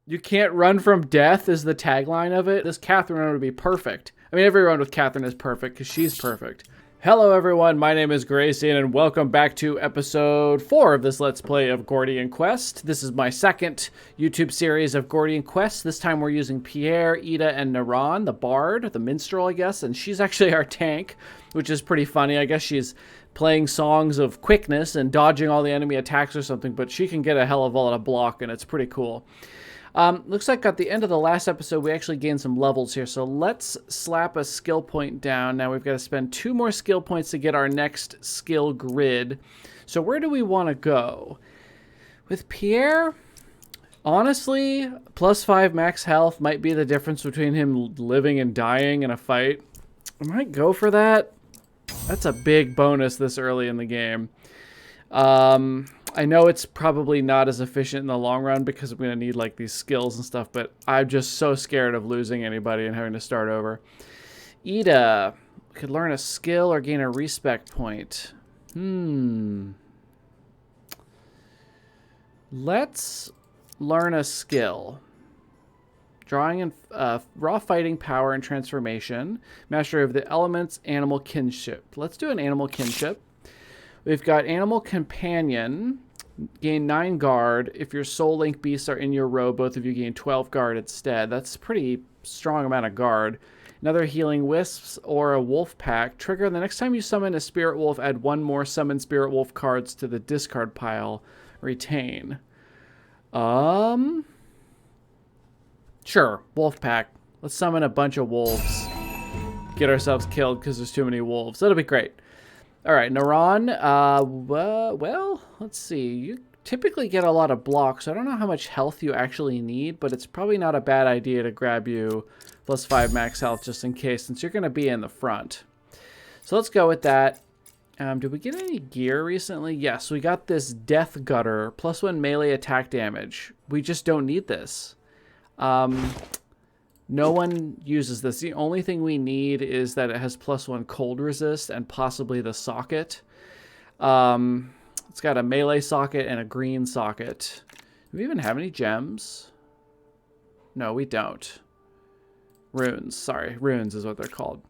You can't run from death is the tagline of it. This Catherine run would be perfect. I mean, every run with Catherine is perfect because she's perfect. Hello everyone, my name is Grayson and welcome back to episode 4 of this Let's Play of Gordian Quest. This is my second YouTube series of Gordian Quest. This time we're using Pierre, Ida, and Naran, the bard, the minstrel I guess, and she's actually our tank, which is pretty funny. I guess she's playing songs of quickness and dodging all the enemy attacks or something, but she can get a hell of a lot of block and it's pretty cool. Looks like at the end of the last episode, we actually gained some levels here. So let's slap a skill point down. Now we've got to spend 2 more skill points to get our next skill grid. So where do we want to go? With Pierre, honestly, +5 max health might be the difference between him living and dying in a fight. I might go for that. That's a big bonus this early in the game. I know it's probably not as efficient in the long run because I'm going to need like these skills and stuff, but I'm just so scared of losing anybody and having to start over. Ida could learn a skill or gain a respect point. Let's learn a skill. Drawing and raw fighting power and transformation. Mastery of the elements, animal kinship. Let's do an animal kinship. We've got Animal Companion, gain 9 guard. If your Soul Link beasts are in your row, both of you gain 12 guard instead. That's a pretty strong amount of guard. Another Healing Wisps or a Wolf Pack. Trigger, the next time you summon a Spirit Wolf, add 1 more Summon Spirit Wolf cards to the discard pile. Retain. Sure, Wolf Pack. Let's summon a bunch of wolves. Get ourselves killed because there's too many wolves. That'll be great. All right, Naran, well, let's see. You typically get a lot of blocks. So I don't know how much health you actually need, but it's probably not a bad idea to grab you +5 max health just in case, since you're going to be in the front. So let's go with that. Did we get any gear recently? Yes, we got this Death Gutter, +1 melee attack damage. We just don't need this. No one uses this. The only thing we need is that it has +1 cold resist and possibly the socket. It's got a melee socket and a green socket. Do we even have any gems? No, we don't. Runes. Sorry, runes is what they're called.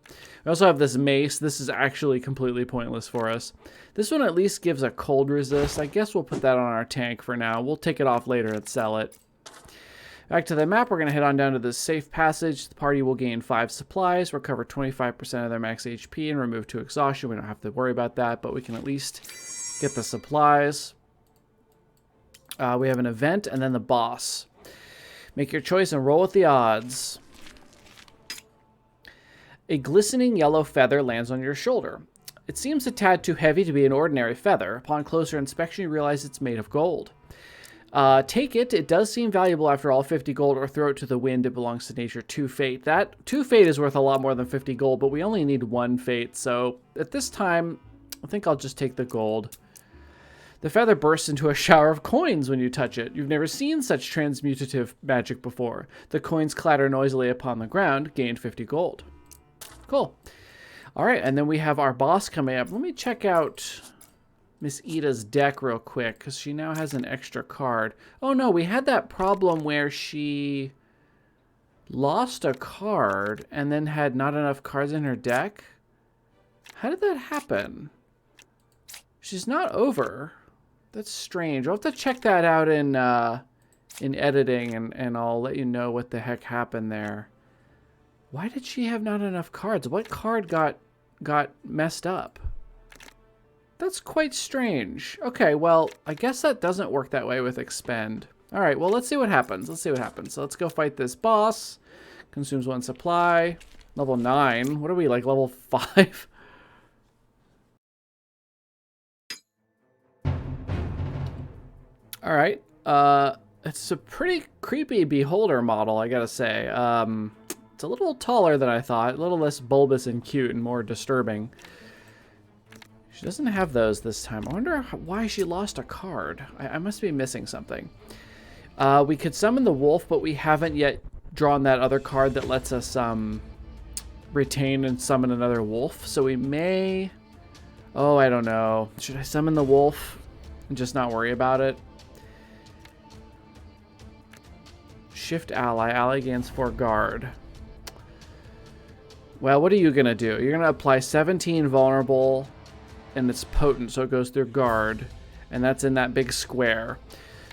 We also have this mace. This is actually completely pointless for us. This one at least gives a cold resist. I guess we'll put that on our tank for now. We'll take it off later and sell it. Back to the map, we're going to head on down to this safe passage. The party will gain 5 supplies, recover 25% of their max HP, and remove 2 exhaustion. We don't have to worry about that, but we can at least get the supplies. We have an event, and then the boss. Make your choice and roll with the odds. A glistening yellow feather lands on your shoulder. It seems a tad too heavy to be an ordinary feather. Upon closer inspection, you realize it's made of gold. Take it. It does seem valuable after all. 50 gold, or throw it to the wind. It belongs to nature. 2 fate. That 2 fate is worth a lot more than 50 gold, but we only need 1 fate. So at this time, I think I'll just take the gold. The feather bursts into a shower of coins when you touch it. You've never seen such transmutative magic before. The coins clatter noisily upon the ground. Gained 50 gold. Cool. All right, and then we have our boss coming up. Let me check out Miss Ida's deck real quick, because she now has an extra card. Oh no, we had that problem where she lost a card and then had not enough cards in her deck. How did that happen? She's not over. That's strange. I'll have to check that out in editing, and I'll let you know what the heck happened there. Why did she have not enough cards? What card got messed up? That's quite strange. Okay, well, I guess that doesn't work that way with expend. All right, well, let's see what happens. Let's see what happens. So let's go fight this boss. Consumes 1 supply. Level 9. What are we, like level 5? All right. It's a pretty creepy beholder model, I gotta say. It's a little taller than I thought. A little less bulbous and cute and more disturbing. She doesn't have those this time. I wonder why she lost a card. I must be missing something. We could summon the wolf, but we haven't yet drawn that other card that lets us retain and summon another wolf. So we may... Oh, I don't know. Should I summon the wolf and just not worry about it? Shift ally. Ally gains 4 guard. Well, what are you going to do? You're going to apply 17 vulnerable, and it's potent, so it goes through guard. And that's in that big square.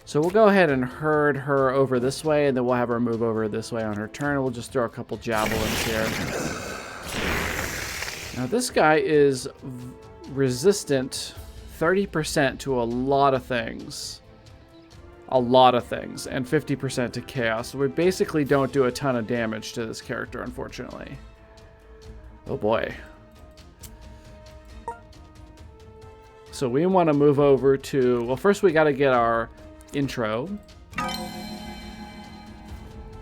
So we'll go ahead and herd her over this way, and then we'll have her move over this way on her turn. We'll just throw a couple javelins here. Now this guy is resistant 30% to a lot of things. A lot of things. And 50% to chaos. So we basically don't do a ton of damage to this character, unfortunately. Oh boy. So we want to move over to... Well, first we got to get our intro.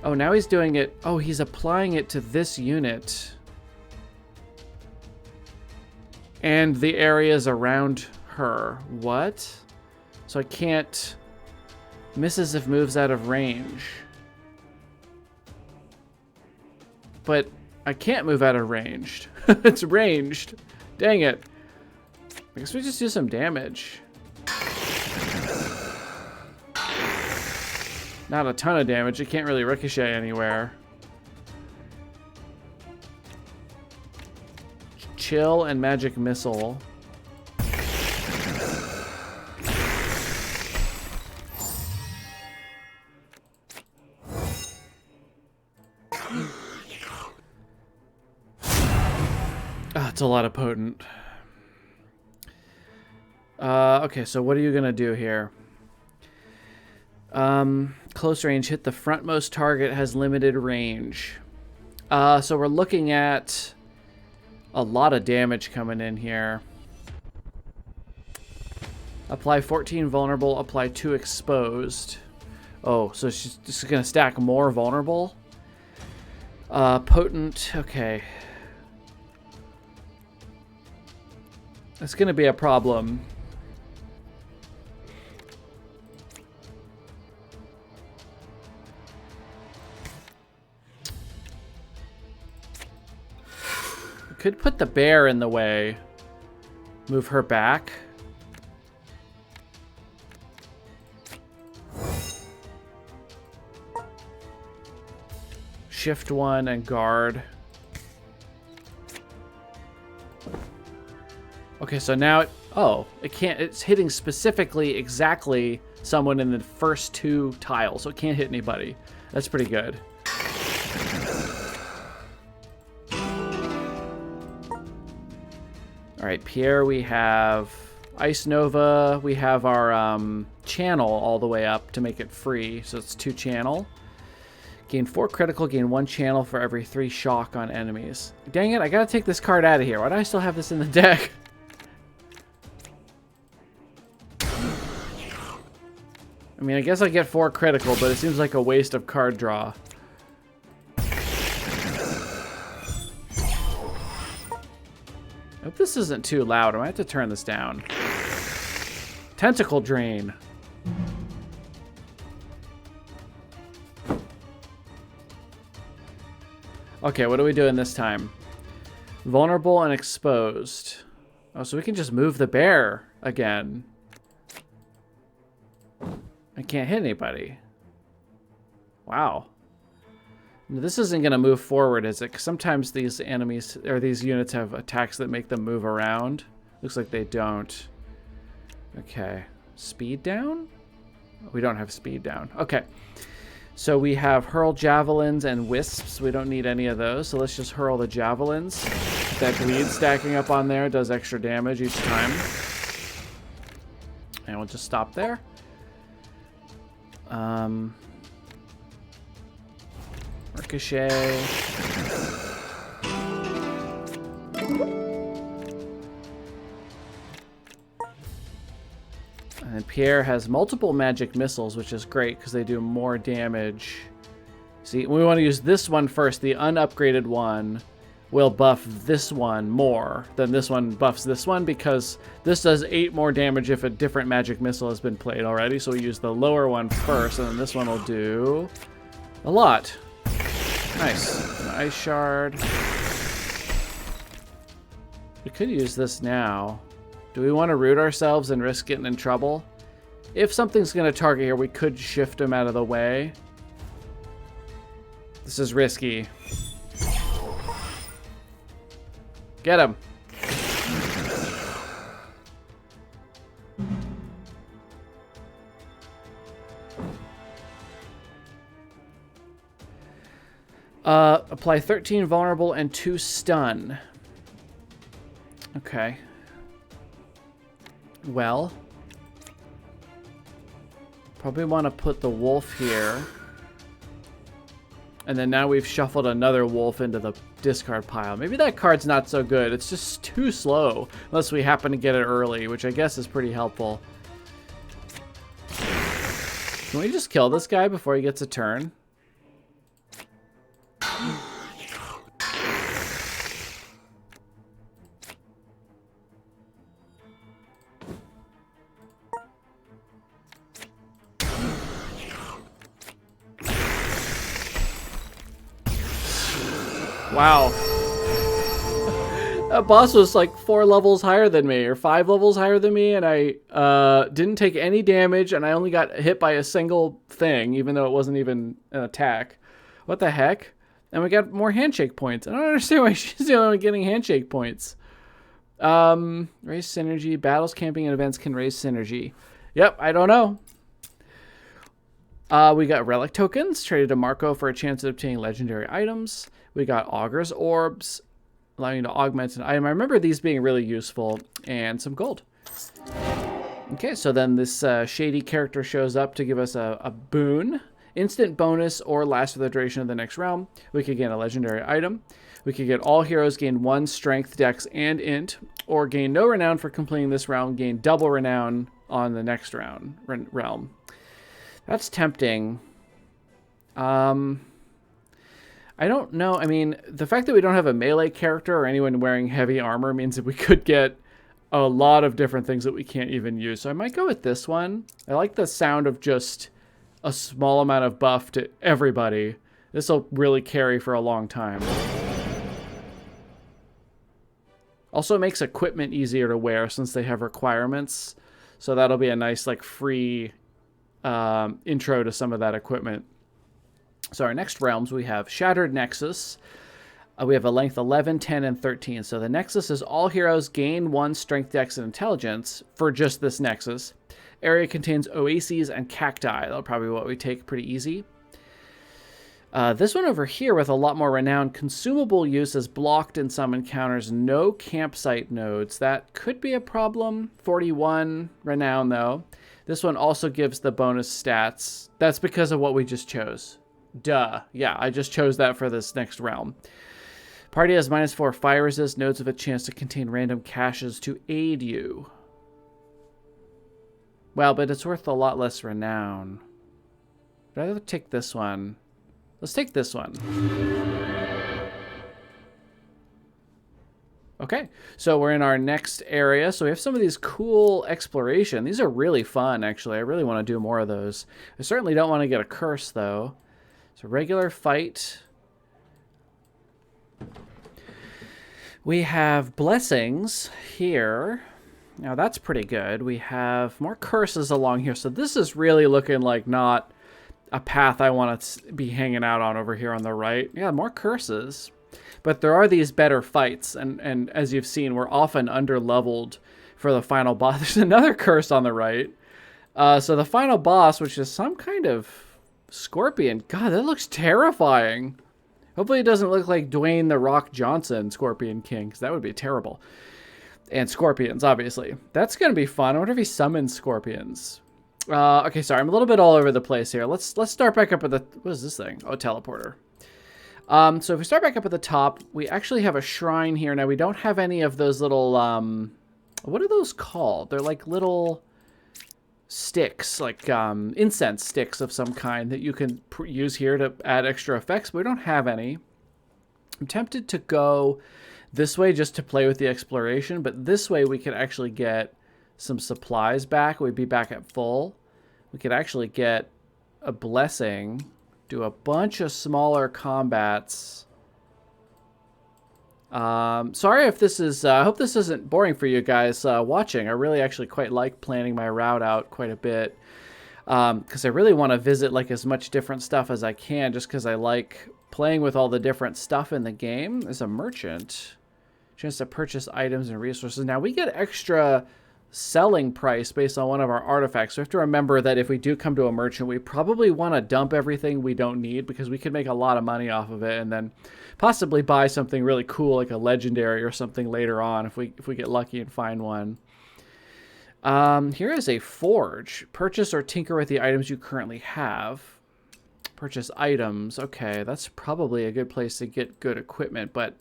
Oh, now he's doing it... Oh, he's applying it to this unit. And the areas around her. What? So I can't... Misses if moves out of range. But I can't move out of range. It's ranged. Dang it. I guess we just do some damage. Not a ton of damage. It can't really ricochet anywhere. Chill and magic missile. It's a lot of potent. Okay, so what are you gonna do here? Close range, hit the frontmost target, has limited range. So we're looking at a lot of damage coming in here. Apply 14 vulnerable, apply 2 exposed. Oh, so she's just gonna stack more vulnerable? Potent, okay. That's gonna be a problem. Could put the bear in the way. Move her back. Shift 1 and guard. Okay, so now it can't, it's hitting specifically exactly someone in the first 2 tiles, so it can't hit anybody. That's pretty good. All right, Pierre, we have Ice Nova. We have our channel all the way up to make it free, so it's 2 channel. Gain 4 critical, gain 1 channel for every 3 shock on enemies. Dang it, I gotta take this card out of here. Why do I still have this in the deck? I mean, I guess I get 4 critical, but it seems like a waste of card draw. I hope this isn't too loud. I might have to turn this down. Tentacle Drain. Okay, what are we doing this time? Vulnerable and exposed. Oh, so we can just move the bear again. I can't hit anybody. Wow. This isn't going to move forward, is it? 'Cause sometimes these enemies, or these units have attacks that make them move around. Looks like they don't. Okay. Speed down? We don't have speed down. Okay. So we have hurl javelins and wisps. We don't need any of those, so let's just hurl the javelins. That bleed stacking up on there does extra damage each time. And we'll just stop there. Ricochet. And Pierre has multiple magic missiles, which is great because they do more damage. See, we want to use this one first. The unupgraded one will buff this one more than this one buffs this one, because this does 8 more damage if a different magic missile has been played already. So we use the lower one first, and then this one will do a lot. Nice. An ice shard. We could use this now. Do we want to root ourselves and risk getting in trouble? If something's going to target here, we could shift him out of the way. This is risky. Get him. Apply 13 vulnerable and 2 stun. Okay. Well. Probably want to put the wolf here. And then now we've shuffled another wolf into the discard pile. Maybe that card's not so good. It's just too slow. Unless we happen to get it early, which I guess is pretty helpful. Can we just kill this guy before he gets a turn? Wow. That boss was like 4 levels higher than me, or 5 levels higher than me, and I didn't take any damage, and I only got hit by a single thing, even though it wasn't even an attack. What the heck? And we got more handshake points. I don't understand why she's the only one getting handshake points. Raise synergy. Battles, camping, and events can raise synergy. Yep, I don't know. We got relic tokens, traded to Marco for a chance at obtaining legendary items. We got Augur's Orbs, allowing you to augment an item. I remember these being really useful, and some gold. Okay, so then this shady character shows up to give us a boon. Instant bonus or last for the duration of the next round. We could gain a legendary item. We could get all heroes gain 1 strength, dex, and int, or gain no renown for completing this round, gain double renown on the next realm. That's tempting. I don't know. I mean, the fact that we don't have a melee character or anyone wearing heavy armor means that we could get a lot of different things that we can't even use. So I might go with this one. I like the sound of just a small amount of buff to everybody. This will really carry for a long time. Also, it makes equipment easier to wear since they have requirements. So that'll be a nice, like, free intro to some of that equipment. So our next realms, we have Shattered Nexus. We have a length 11, 10, and 13. So the Nexus is all heroes gain 1 strength, dex, and intelligence for just this Nexus. Area contains oases and cacti. That'll probably be what we take pretty easy. This one over here with a lot more renown. Consumable use is blocked in some encounters. No campsite nodes. That could be a problem. 41 renown, though. This one also gives the bonus stats. That's because of what we just chose. Duh. Yeah, I just chose that for this next realm. Party has -4 fire resist. Nodes have a chance to contain random caches to aid you. Well, but it's worth a lot less renown. I'd rather take this one. Let's take this one. Okay, so we're in our next area. So we have some of these cool exploration. These are really fun, actually. I really want to do more of those. I certainly don't want to get a curse, though. So regular fight. We have blessings here. Now that's pretty good. We have more curses along here. So this is really looking like not a path I want to be hanging out on over here on the right. Yeah, more curses. But there are these better fights. And as you've seen, we're often under-leveled for the final boss. There's another curse on the right. So the final boss, which is some kind of scorpion. God, that looks terrifying. Hopefully it doesn't look like Dwayne "The Rock" Johnson, Scorpion King, because that would be terrible. And scorpions, obviously. That's going to be fun. I wonder if he summons scorpions. Okay, sorry. I'm a little bit all over the place here. Let's start back up at the... What is this thing? Oh, teleporter. So if we start back up at the top, we actually have a shrine here. Now, we don't have any of those little... what are those called? They're like little sticks, like incense sticks of some kind that you can use here to add extra effects, but we don't have any. I'm tempted to go this way just to play with the exploration, but this way we could actually get some supplies back. We'd be back at full. We could actually get a blessing, do a bunch of smaller combats. Sorry if this is, I hope this isn't boring for you guys watching. I really actually quite like planning my route out quite a bit. Because I really want to visit like as much different stuff as I can, just because I like playing with all the different stuff in the game. There's a merchant. Chance to purchase items and resources. Now we get extra selling price based on one of our artifacts. So we have to remember that if we do come to a merchant, we probably want to dump everything we don't need, because we could make a lot of money off of it and then possibly buy something really cool like a legendary or something later on if we get lucky and find one. Here is a forge. Purchase or tinker with the items you currently have. Purchase items. Okay, that's probably a good place to get good equipment, but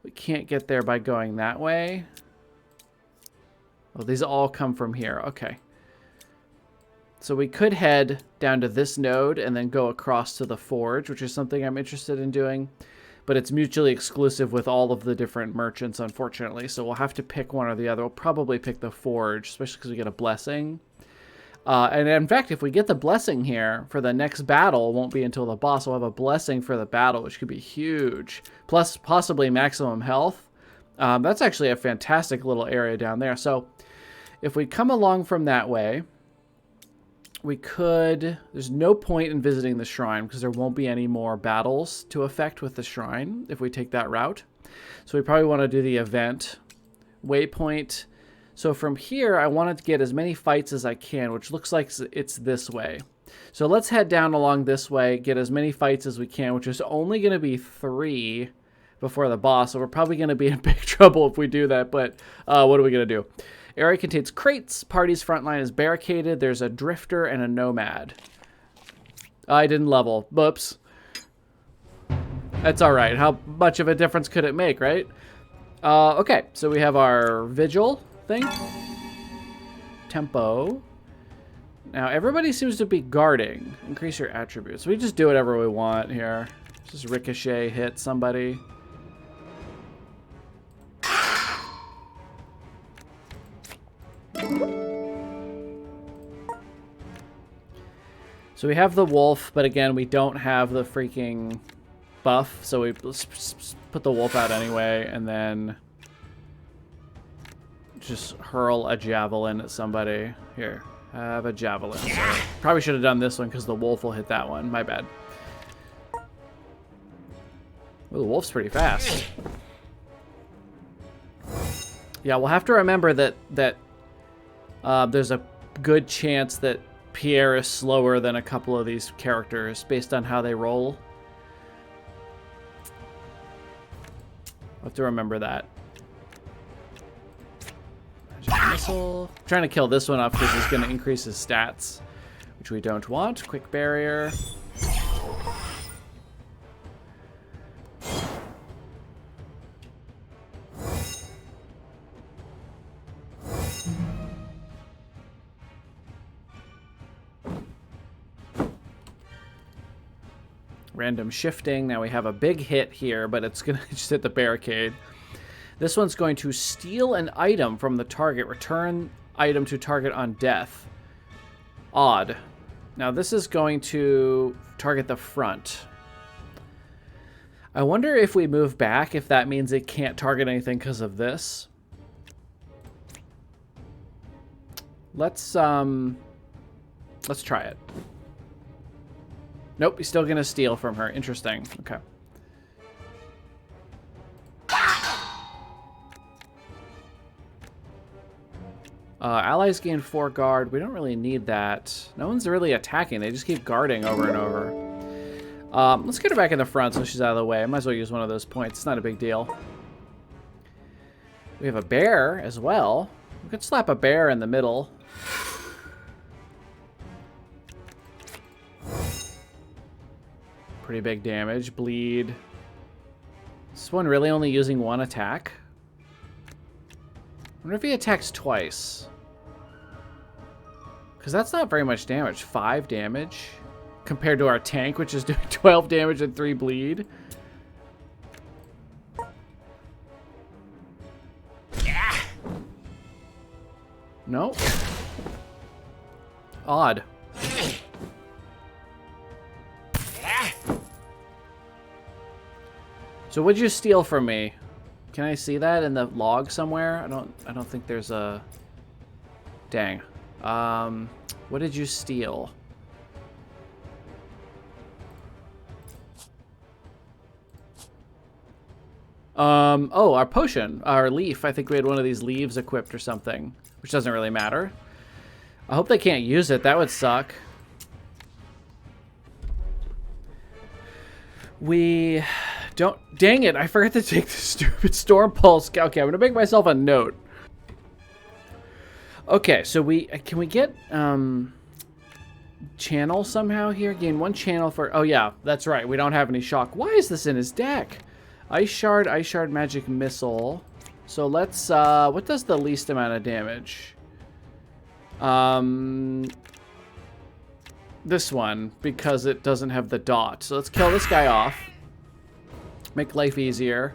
we can't get there by going that way. Oh, these all come from here. Okay. So we could head down to this node and then go across to the forge, which is something I'm interested in doing. But it's mutually exclusive with all of the different merchants, unfortunately. So we'll have to pick one or the other. We'll probably pick the forge, especially because we get a blessing. And in fact, if we get the blessing here for the next battle, it won't be until the boss. We'll have a blessing for the battle, which could be huge. Plus, possibly maximum health. That's actually a fantastic little area down there. So if we come along from that way, we could... There's no point in visiting the shrine because there won't be any more battles to affect with the shrine if we take that route. So we probably want to do the event waypoint. So from here, I wanted to get as many fights as I can, which looks like it's this way. So let's head down along this way, get as many fights as we can, which is only going to be 3 before the boss. So we're probably going to be in big trouble if we do that, but what are we going to do? Area contains crates. Party's front line is barricaded. There's a drifter and a nomad. I didn't level. Whoops. That's all right. How much of a difference could it make, right? Okay, so we have our vigil thing. Tempo. Now, everybody seems to be guarding. Increase your attributes. We just do whatever we want here. Just ricochet, hit somebody. So we have the wolf, but again, we don't have the freaking buff, so we put the wolf out anyway, and then just hurl a javelin at somebody. Here, have a javelin. So probably should have done this one because the wolf will hit that one. My bad. Well, the wolf's pretty fast. Yeah, we'll have to remember that there's a good chance that Pierre is slower than a couple of these characters based on how they roll. We'll have to remember that. Missile. I'm trying to kill this one off because he's going to increase his stats, which we don't want. Quick barrier. Random shifting. Now we have a big hit here, but it's going to just hit the barricade. This one's going to steal an item from the target. Return item to target on death. Odd. Now this is going to target the front. I wonder if we move back, if that means it can't target anything because of this. Let's try it. Nope, he's still gonna steal from her. Interesting. Okay. Allies gain 4 guard. We don't really need that. No one's really attacking. They just keep guarding over and over. Let's get her back in the front so she's out of the way. I might as well use one of those points. It's not a big deal. We have a bear as well. We could slap a bear in the middle. Pretty big damage. Bleed. Is this one really only using 1 attack? I wonder if he attacks twice. Because that's not very much damage. 5 damage. Compared to our tank, which is doing 12 damage and 3 bleed. Nope. Odd. So what'd you steal from me? Can I see that in the log somewhere? I don't think there's a... Dang. What did you steal? Oh, our potion, our leaf. I think we had one of these leaves equipped or something, which doesn't really matter. I hope they can't use it. That would suck. We don't... Dang it, I forgot to take the stupid Storm Pulse. Okay, I'm going to make myself a note. Okay, so can we get channel somehow here? Gain 1 channel for... Oh, yeah, that's right. We don't have any shock. Why is this in his deck? Ice Shard, Magic Missile. So let's... what does the least amount of damage? This one, because it doesn't have the dot. So let's kill this guy off. Make life easier.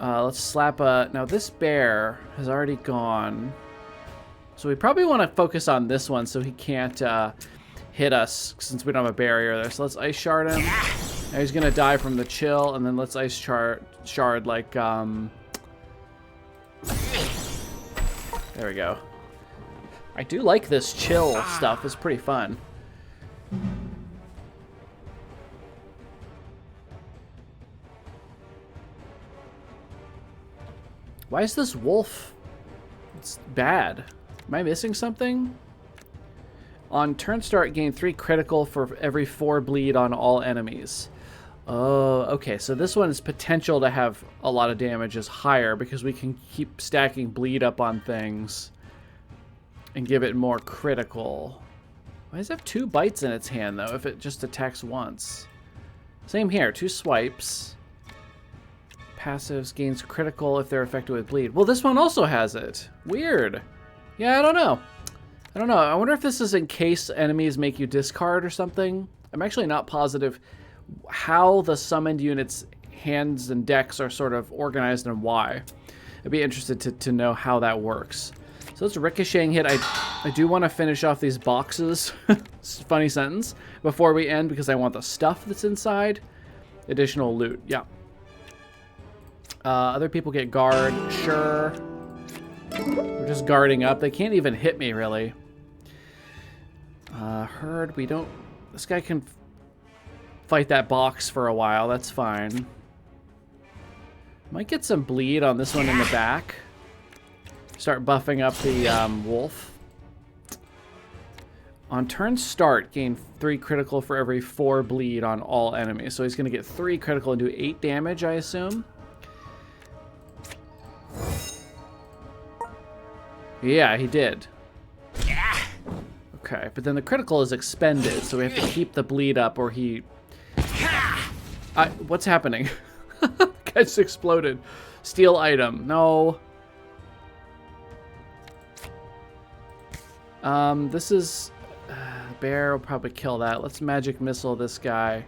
Let's slap a... Now, this bear has already gone. So we probably want to focus on this one so he can't hit us since we don't have a barrier there. So let's Ice Shard him. Now he's going to die from the chill. And then let's Ice Shard like... There we go. I do like this chill stuff. It's pretty fun. Why is this wolf? It's bad. Am I missing something? On turn start, gain 3 critical for every 4 bleed on all enemies. Oh, okay. So this one is potential to have a lot of damage is higher because we can keep stacking bleed up on things and give it more critical. Why does it have 2 bites in its hand, though, if it just attacks once? Same here. 2 swipes. Passives gains critical if they're affected with bleed. Well, this one also has it. Weird. Yeah, I don't know. I wonder if this is in case enemies make you discard or something. I'm actually not positive how the summoned units' hands and decks are sort of organized and why. I'd be interested to know how that works. So it's a ricocheting hit. I do want to finish off these boxes. Funny sentence. Before we end because I want the stuff that's inside. Additional loot. Yeah. Other people get guard. Sure. We're just guarding up. They can't even hit me, really. Herd. We don't... This guy can fight that box for a while. That's fine. Might get some bleed on this one in the back. Start buffing up the wolf. On turn start, gain 3 critical for every 4 bleed on all enemies. So he's going to get 3 critical and do 8 damage, I assume. Yeah, he did. Okay, but then the critical is expended, so we have to keep the bleed up or he... what's happening? The guy just exploded. Steal item. No. This is... bear will probably kill that. Let's magic missile this guy.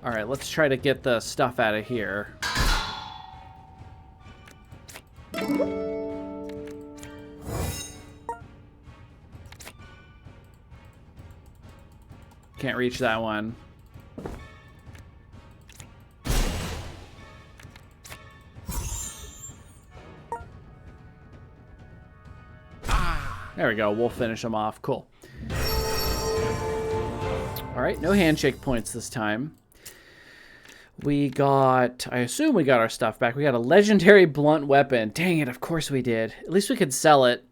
Alright, let's try to get the stuff out of here. Can't reach that one. There we go. We'll finish them off. Cool. Alright, no handshake points this time. We got... I assume we got our stuff back. We got a legendary blunt weapon. Dang it, of course we did. At least we could sell it.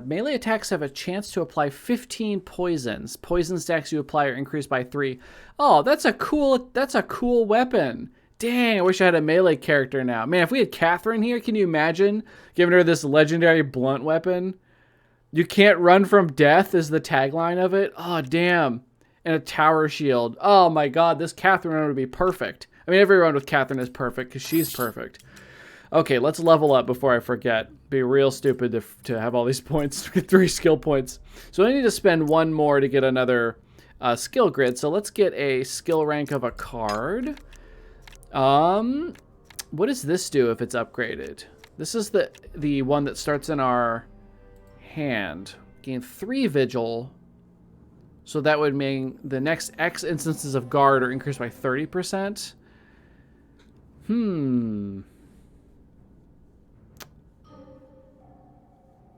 Melee attacks have a chance to apply 15 poisons. Poison stacks you apply are increased by 3. Oh, that's a cool weapon. Dang, I wish I had a melee character now. Man, if we had Catherine here, can you imagine giving her this legendary blunt weapon? You can't run from death is the tagline of it. Oh, damn. And a tower shield. Oh my god, this Catherine run would be perfect. I mean, every run with Catherine is perfect because she's perfect. Okay, let's level up before I forget. Be real stupid to have all these points, 3 skill points. So I need to spend 1 more to get another skill grid. So let's get a skill rank of a card. What does this do if it's upgraded? This is the one that starts in our hand. Gain 3 vigil. So that would mean the next X instances of guard are increased by 30%.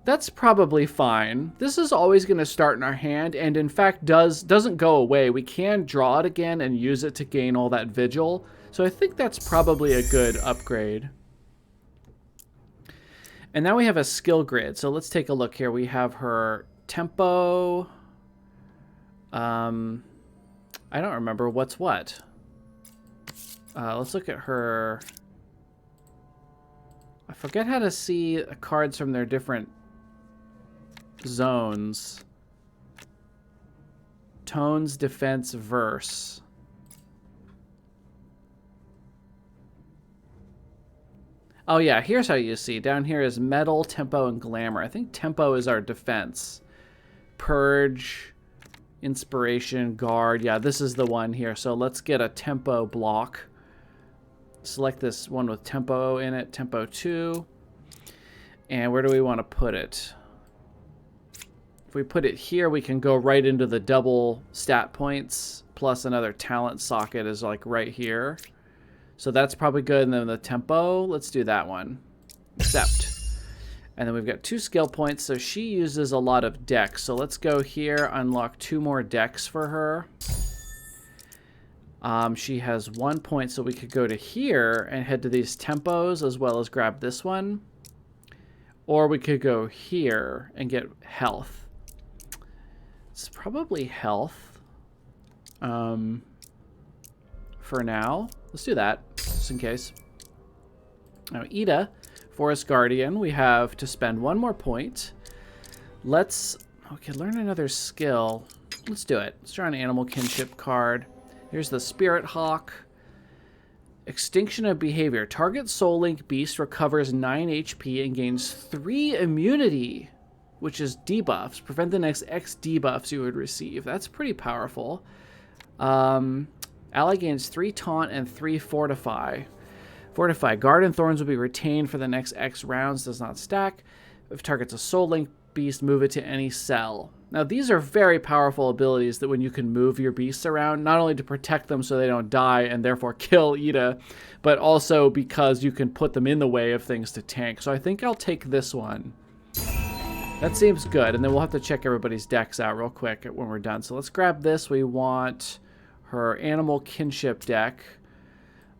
That's probably fine. This is always going to start in our hand, and in fact doesn't go away. We can draw it again and use it to gain all that vigil. So I think that's probably a good upgrade. And now we have a skill grid. So let's take a look here. We have her tempo. I don't remember what's what. Let's look at her. I forget how to see cards from their different zones. Tones, defense, verse. Oh yeah, here's how you see. Down here is metal, tempo, and glamour. I think tempo is our defense. Purge, inspiration, guard. Yeah, this is the one here. So let's get a tempo block. Select this one with tempo in it, tempo 2. And where do we want to put it? If we put it here, we can go right into the double stat points, plus another talent socket is like right here. So that's probably good. And then the tempo, let's do that one. Accept. And then we've got 2 skill points. So she uses a lot of dex. So let's go here, unlock 2 more dex for her. She has 1 point, so we could go to here and head to these tempos as well as grab this one. Or we could go here and get health. It's probably health. For now. Let's do that, just in case. Now, Ida, Forest Guardian, we have to spend 1 more point. Let's, okay, learn another skill. Let's do it. Let's draw an animal kinship card. Here's the Spirit Hawk. Extinction of Behavior. Target Soul Link Beast recovers 9 HP and gains 3 immunity, which is debuffs. Prevent the next X debuffs you would receive. That's pretty powerful. Ally gains 3 Taunt and 3 Fortify. Fortify. Guard and Thorns will be retained for the next X rounds. Does not stack. If targets a Soul Link Beast, move it to any cell. Now, these are very powerful abilities that when you can move your beasts around, not only to protect them so they don't die and therefore kill Ida, but also because you can put them in the way of things to tank. So I think I'll take this one. That seems good. And then we'll have to check everybody's decks out real quick when we're done. So let's grab this. We want her Animal Kinship deck.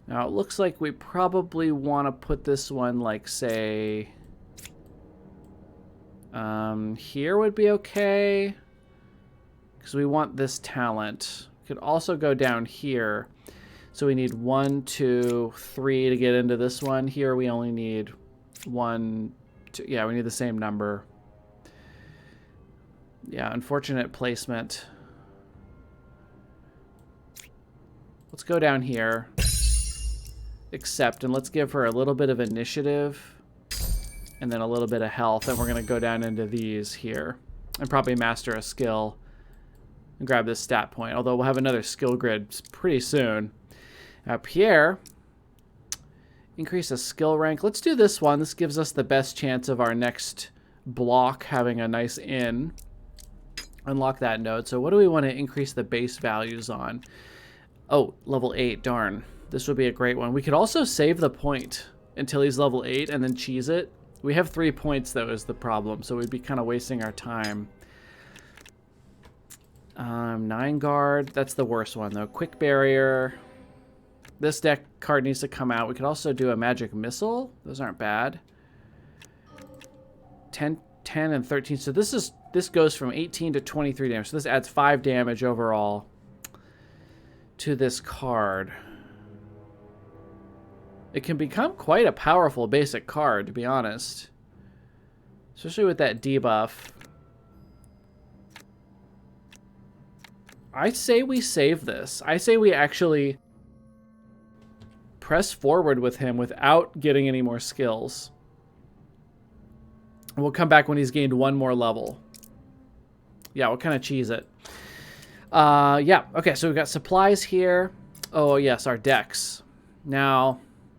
Now, it looks like we probably want to put this one, like, say, here would be okay, because we want this talent. We could also go down here. So we need 1, 2, 3 to get into this one. Here we only need 1, 2. Yeah, we need the same number. Yeah, unfortunate placement. Let's go down here. Accept, and let's give her a little bit of initiative and then a little bit of health, and we're going to go down into these here and probably master a skill and grab this stat point, although we'll have another skill grid pretty soon. Now, Pierre, increase a skill rank. Let's do this one. This gives us the best chance of our next block having a nice in. Unlock that node. So what do we want to increase the base values on? Oh, level 8, darn. This would be a great one. We could also save the point until he's level 8 and then cheese it. We have 3 points, though, is the problem, so we'd be kind of wasting our time. 9 guard. That's the worst one, though. Quick barrier. This deck card needs to come out. We could also do a magic missile. Those aren't bad. 10, and 13. So this goes from 18 to 23 damage. So this adds 5 damage overall to this card. It can become quite a powerful basic card, to be honest. Especially with that debuff. I say we save this. I say we actually press forward with him without getting any more skills. We'll come back when he's gained 1 more level. Yeah, we'll kind of cheese it. Yeah, okay, so we've got supplies here. Oh, yes, our decks. Now,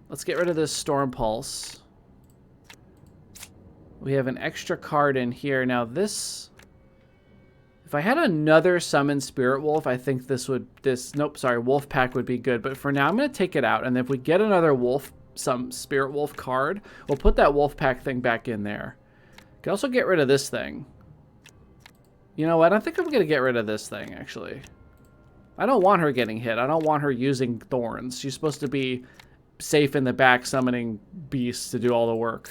let's get rid of this Storm Pulse. We have an extra card in here. Now, this If I had another summon Spirit Wolf, I think Wolf Pack would be good. But for now, I'm going to take it out. And if we get another some Spirit Wolf card, we'll put that Wolf Pack thing back in there. Can also get rid of this thing. You know what? I think I'm going to get rid of this thing, actually. I don't want her getting hit. I don't want her using thorns. She's supposed to be safe in the back summoning beasts to do all the work.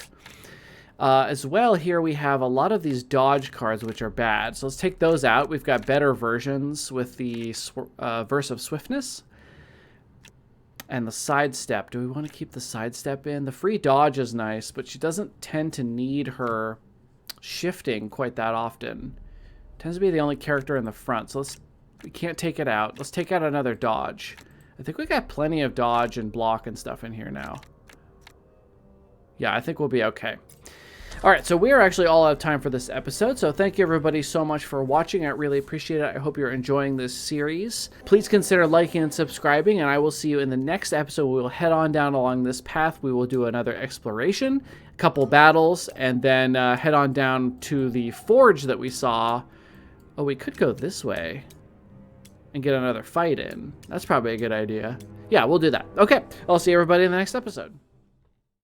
As well, here we have a lot of these dodge cards, which are bad. So let's take those out. We've got better versions with the Verse of Swiftness and the Sidestep. Do we want to keep the Sidestep in? The free dodge is nice, but she doesn't tend to need her shifting quite that often. Tends to be the only character in the front, so we can't take it out. Let's take out another dodge. I think we got plenty of dodge and block and stuff in here now. Yeah, I think we'll be okay. All right, so we are actually all out of time for this episode, so thank you everybody so much for watching. I really appreciate it. I hope you're enjoying this series. Please consider liking and subscribing, and I will see you in the next episode. We will head on down along this path. We will do another exploration, a couple battles, and then head on down to the forge that we saw. Oh, we could go this way and get another fight in. That's probably a good idea. Yeah, we'll do that. Okay, I'll see everybody in the next episode.